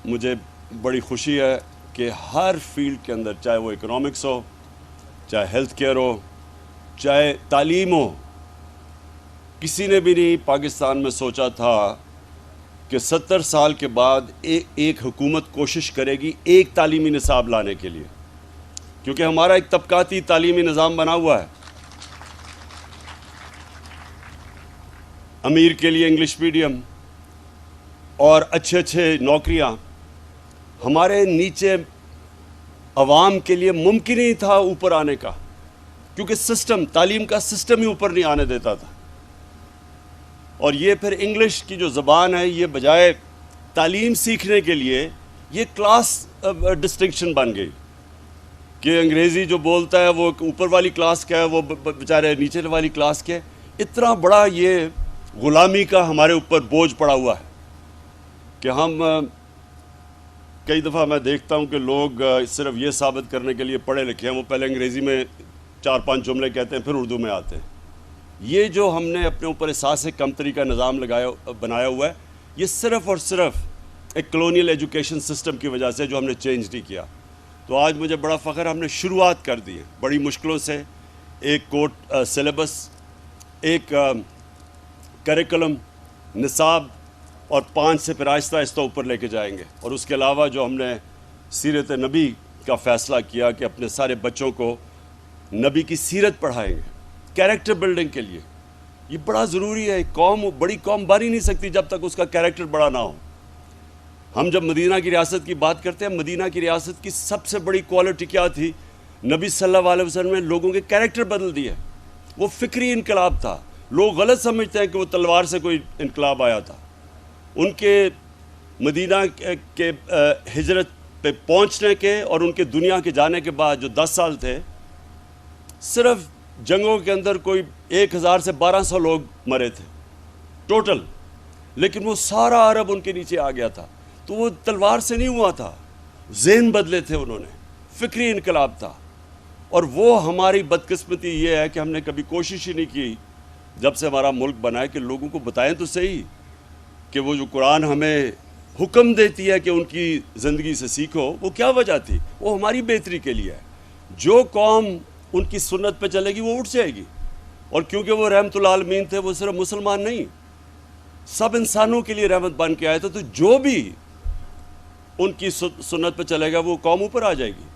مجھے بڑی خوشی ہے کہ ہر فیلڈ کے اندر، چاہے وہ اکنامکس ہو، چاہے ہیلتھ کیئر ہو، چاہے تعلیم ہو، کسی نے بھی نہیں پاکستان میں سوچا تھا کہ 70 سال کے بعد ایک حکومت کوشش کرے گی ایک تعلیمی نصاب لانے کے لیے، کیونکہ ہمارا ایک طبقاتی تعلیمی نظام بنا ہوا ہے۔ امیر کے لیے انگلش میڈیم اور اچھے نوکریاں، ہمارے نیچے عوام کے لیے ممکن ہی تھا اوپر آنے کا، کیونکہ تعلیم کا سسٹم ہی اوپر نہیں آنے دیتا تھا۔ اور یہ پھر انگلش کی جو زبان ہے، یہ بجائے تعلیم سیکھنے کے لیے یہ کلاس ڈسٹنکشن بن گئی کہ انگریزی جو بولتا ہے وہ اوپر والی کلاس کا ہے، وہ بیچارے نیچے والی کلاس کے۔ اتنا بڑا یہ غلامی کا ہمارے اوپر بوجھ پڑا ہوا ہے کہ ہم کئی دفعہ میں دیکھتا ہوں کہ لوگ صرف یہ ثابت کرنے کے لیے پڑھے لکھے ہیں، وہ پہلے انگریزی میں 4-5 جملے کہتے ہیں، پھر اردو میں آتے ہیں۔ یہ جو ہم نے اپنے اوپر احساس کمتری کا نظام بنایا ہوا ہے، یہ صرف اور صرف ایک کلونیل ایجوکیشن سسٹم کی وجہ سے، جو ہم نے چینج نہیں کیا۔ تو آج مجھے بڑا فخر، ہم نے شروعات کر دی ہے بڑی مشکلوں سے، ایک کوٹ سلیبس، ایک کریکولم، نصاب، اور 5 سے پھر آہستہ آہستہ اوپر لے کے جائیں گے۔ اور اس کے علاوہ جو ہم نے سیرت نبی کا فیصلہ کیا کہ اپنے سارے بچوں کو نبی کی سیرت پڑھائیں گے، کیریکٹر بلڈنگ کے لیے۔ یہ بڑا ضروری ہے، بڑی قوم بن ہی نہیں سکتی جب تک اس کا کیریکٹر بڑا نہ ہو۔ ہم جب مدینہ کی ریاست کی بات کرتے ہیں، مدینہ کی ریاست کی سب سے بڑی کوالٹی کیا تھی؟ نبی صلی اللہ علیہ وسلم نے لوگوں کے کیریکٹر بدل دیے۔ وہ فکری انقلاب تھا۔ لوگ غلط سمجھتے ہیں کہ وہ تلوار سے کوئی انقلاب آیا تھا۔ ان کے مدینہ کے ہجرت پہ پہنچنے کے اور ان کے دنیا کے جانے کے بعد جو 10 سال تھے، صرف جنگوں کے اندر کوئی 1000 سے 1200 لوگ مرے تھے ٹوٹل، لیکن وہ سارا عرب ان کے نیچے آ گیا تھا۔ تو وہ تلوار سے نہیں ہوا تھا، ذہن بدلے تھے انہوں نے، فکری انقلاب تھا۔ اور وہ ہماری بدقسمتی یہ ہے کہ ہم نے کبھی کوشش ہی نہیں کی جب سے ہمارا ملک بنا ہے کہ لوگوں کو بتائیں تو صحیح کہ وہ جو قرآن ہمیں حکم دیتی ہے کہ ان کی زندگی سے سیکھو، وہ کیا وجہ تھی؟ وہ ہماری بہتری کے لیے ہے۔ جو قوم ان کی سنت پہ چلے گی وہ اٹھ جائے گی، اور کیونکہ وہ رحمت العالمین تھے، وہ صرف مسلمان نہیں، سب انسانوں کے لیے رحمت بن کے آئے تھے، تو جو بھی ان کی سنت پہ چلے گا وہ قوم اوپر آ جائے گی۔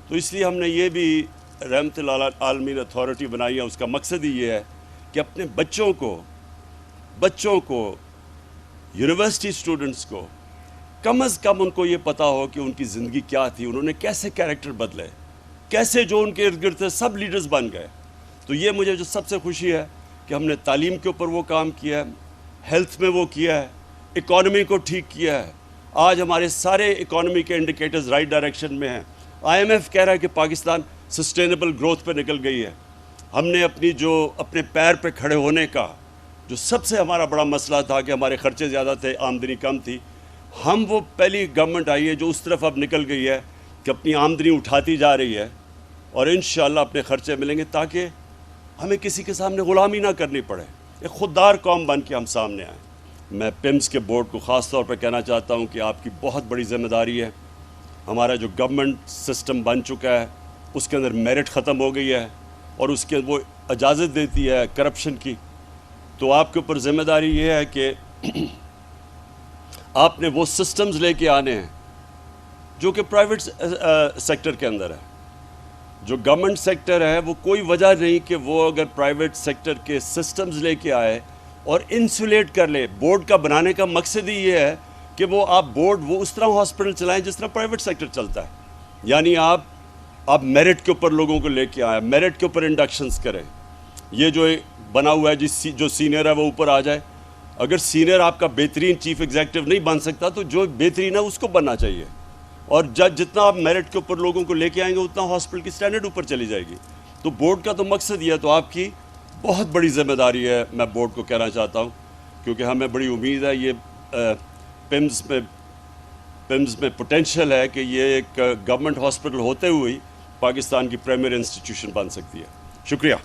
تو اس لیے ہم نے یہ بھی رحمت العالمین اتھارٹی بنائی ہے۔ اس کا مقصد ہی یہ ہے کہ اپنے بچوں کو یونیورسٹی اسٹوڈنٹس کو کم از کم ان کو یہ پتا ہو کہ ان کی زندگی کیا تھی، انہوں نے کیسے کیریکٹر بدلے، کیسے جو ان کے ارد گرد تھے سب لیڈرز بن گئے۔ تو یہ مجھے جو سب سے خوشی ہے کہ ہم نے تعلیم کے اوپر وہ کام کیا ہے، ہیلتھ میں وہ کیا ہے، اکانومی کو ٹھیک کیا ہے۔ آج ہمارے سارے اکانومی کے انڈیکیٹرز رائٹ ڈائریکشن میں ہیں۔ IMF کہہ رہا ہے کہ پاکستان سسٹینیبل گروتھ پہ نکل گئی ہے۔ ہم نے اپنے پیر پہ کھڑے ہونے کا جو سب سے ہمارا بڑا مسئلہ تھا کہ ہمارے خرچے زیادہ تھے، آمدنی کم تھی، ہم وہ پہلی گورنمنٹ آئی ہے جو اس طرف اب نکل گئی ہے کہ اپنی آمدنی اٹھاتی جا رہی ہے، اور انشاءاللہ اپنے خرچے ملیں گے تاکہ ہمیں کسی کے سامنے غلامی نہ کرنی پڑے، ایک خوددار قوم بن کے ہم سامنے آئیں۔ میں پیمز کے بورڈ کو خاص طور پہ کہنا چاہتا ہوں کہ آپ کی بہت بڑی ذمہ داری ہے۔ ہمارا جو گورنمنٹ سسٹم بن چکا ہے اس کے اندر میرٹ ختم ہو گئی ہے، اور اس کے وہ اجازت دیتی ہے کرپشن کی۔ تو آپ کے اوپر ذمہ داری یہ ہے کہ آپ نے وہ سسٹمز لے کے آنے ہیں جو کہ پرائیویٹ سیکٹر کے اندر ہے۔ جو گورنمنٹ سیکٹر ہے وہ کوئی وجہ نہیں کہ وہ اگر پرائیویٹ سیکٹر کے سسٹمز لے کے آئے اور انسولیٹ کر لے۔ بورڈ کا بنانے کا مقصد ہی یہ ہے کہ وہ اس طرح ہاسپٹل چلائیں جس طرح پرائیویٹ سیکٹر چلتا ہے، یعنی آپ میرٹ کے اوپر لوگوں کو لے کے آئیں، میرٹ کے اوپر انڈکشنز کریں۔ یہ جو بنا ہوا ہے جو سینئر ہے وہ اوپر آ جائے۔ اگر سینئر آپ کا بہترین چیف ایگزیکٹو نہیں بن سکتا تو جو بہترین ہے اس کو بننا چاہیے، اور جتنا آپ میرٹ کے اوپر لوگوں کو لے کے آئیں گے اتنا ہاسپٹل کی سٹینڈرڈ اوپر چلی جائے گی۔ تو بورڈ کا تو مقصد یہ ہے، تو آپ کی بہت بڑی ذمہ داری ہے، میں بورڈ کو کہنا چاہتا ہوں، کیونکہ ہمیں بڑی امید ہے یہ پیمز میں پوٹینشیل ہے کہ یہ ایک گورنمنٹ ہاسپٹل ہوتے ہوئے پاکستان کی پرائمری انسٹیٹیوشن بن سکتی ہے۔ شکریہ۔